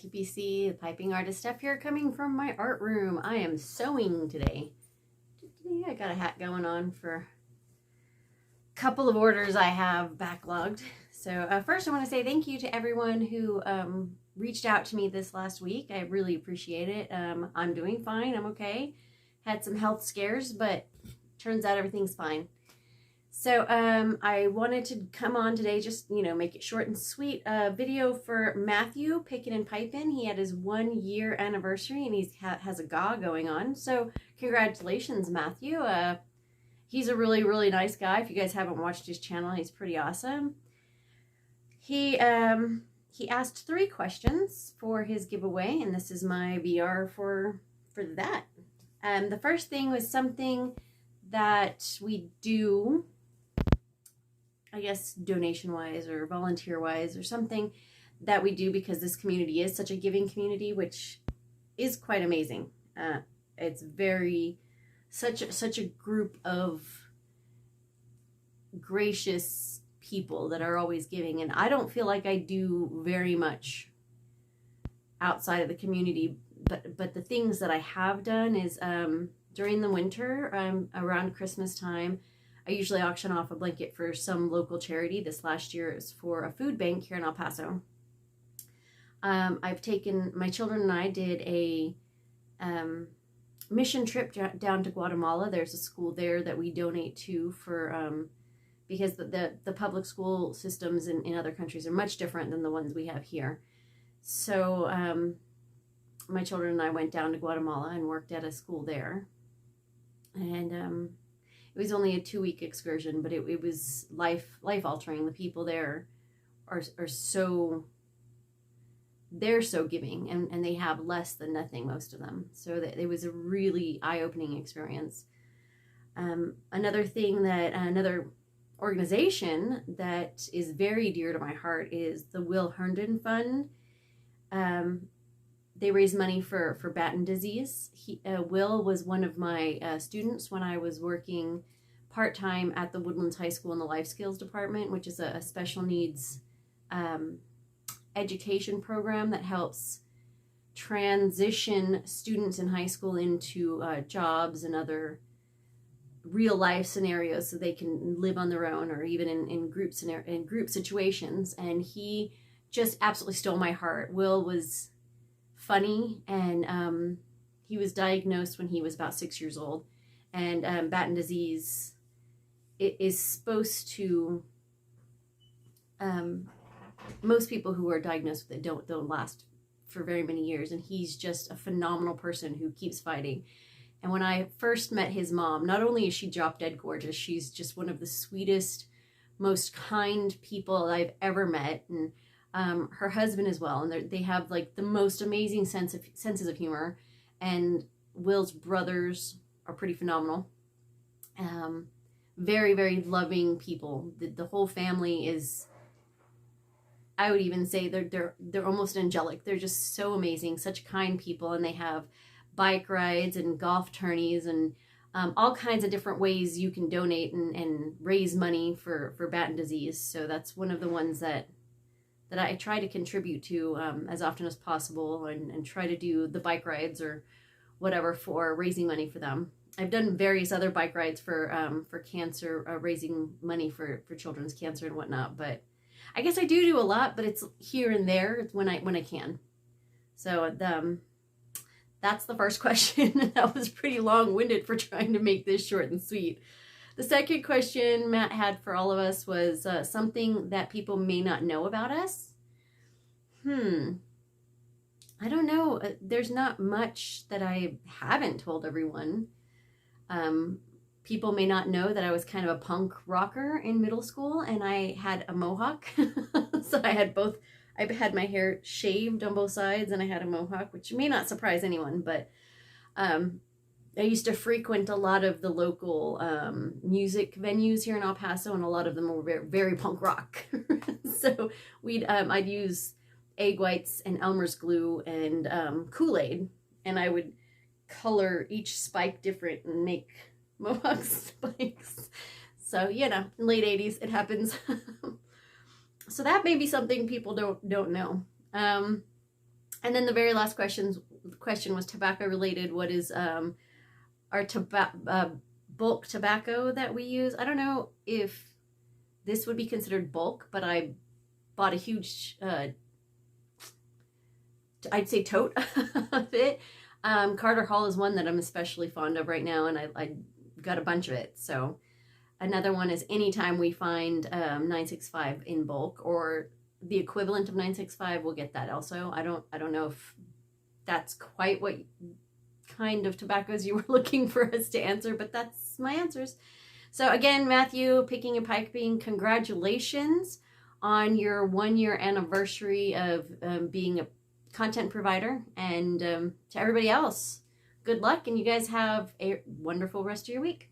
TPC, the piping artist Steph here, coming from my art room. I am sewing today. I got a hat going on for a couple of orders I have backlogged. So first I want to say thank you to everyone who reached out to me this last week. I really appreciate it. I'm doing fine. I'm okay. Had some health scares, but turns out everything's fine. So I wanted to come on today, just, make it short and sweet. Video for Matthew Picking and Piping. He had his 1 year anniversary and he has a GA going on. So congratulations, Matthew. He's a really, really nice guy. If you guys haven't watched his channel, he's pretty awesome. He asked 3 questions for his giveaway, and this is my VR for that. The first thing was something that we do, I guess, donation-wise or volunteer-wise, or something that we do because this community is such a giving community, which is quite amazing. It's such a group of gracious people that are always giving, and I don't feel like I do very much outside of the community, but the things that I have done is during the winter, around Christmas time, I usually auction off a blanket for some local charity. This last year it was for a food bank here in El Paso. I've taken, my children and I did a mission trip down to Guatemala. There's a school there that we donate to for, because the public school systems in other countries are much different than the ones we have here. So my children and I went down to Guatemala and worked at a school there. And it was only a 2-week excursion, but it was life altering. The people there are so, they're so giving, and they have less than nothing, most of them. So that it was a really eye-opening experience. Another thing that, another organization that is very dear to my heart is the Will Herndon Fund. They raise money for Batten disease. Will was one of my students when I was working part-time at the Woodlands High School in the Life Skills Department, which is a special needs education program that helps transition students in high school into jobs and other real life scenarios so they can live on their own, or even in group situations. And he just absolutely stole my heart. Will was funny, and he was diagnosed when he was about 6 years old, and Batten disease, it is supposed to, most people who are diagnosed with it don't last for very many years, and he's just a phenomenal person who keeps fighting. And when I first met his mom, not only is she drop dead gorgeous, she's just one of the sweetest, most kind people I've ever met, and her husband as well, and they have like the most amazing senses of humor. And Will's brothers are pretty phenomenal. Very, very loving people. The whole family is, I would even say they're almost angelic. They're just so amazing, such kind people, and they have bike rides and golf tourneys and all kinds of different ways you can donate and raise money for Batten disease. So that's one of the ones that I try to contribute to as often as possible, and try to do the bike rides or whatever for raising money for them. I've done various other bike rides for cancer, raising money for children's cancer and whatnot. But I guess I do a lot, but it's here and there. It's when I can. So that's the first question. That was pretty long-winded for trying to make this short and sweet. The second question Matt had for all of us was something that people may not know about us. I don't know. There's not much that I haven't told everyone. People may not know that I was kind of a punk rocker in middle school, and I had a mohawk. So I had my hair shaved on both sides, and I had a mohawk, which may not surprise anyone, but I used to frequent a lot of the local music venues here in El Paso, and a lot of them were very, very punk rock. So I'd use egg whites and Elmer's glue and Kool-Aid, and I would color each spike different and make mohawk spikes. So, late 80s, it happens. So that may be something people don't know. And then the very last question was tobacco related. What is our bulk tobacco that we use? I don't know if this would be considered bulk, but I bought a huge, I'd say tote of it. Carter Hall is one that I'm especially fond of right now, and I got a bunch of it. So another one is anytime we find 965 in bulk or the equivalent of 965, we'll get that also. I don't know if that's quite what kind of tobaccos you were looking for us to answer, but that's my answers. So again, Matthew, Picking and Piping, congratulations on your 1-year anniversary of being a content provider. And to everybody else, good luck, and you guys have a wonderful rest of your week.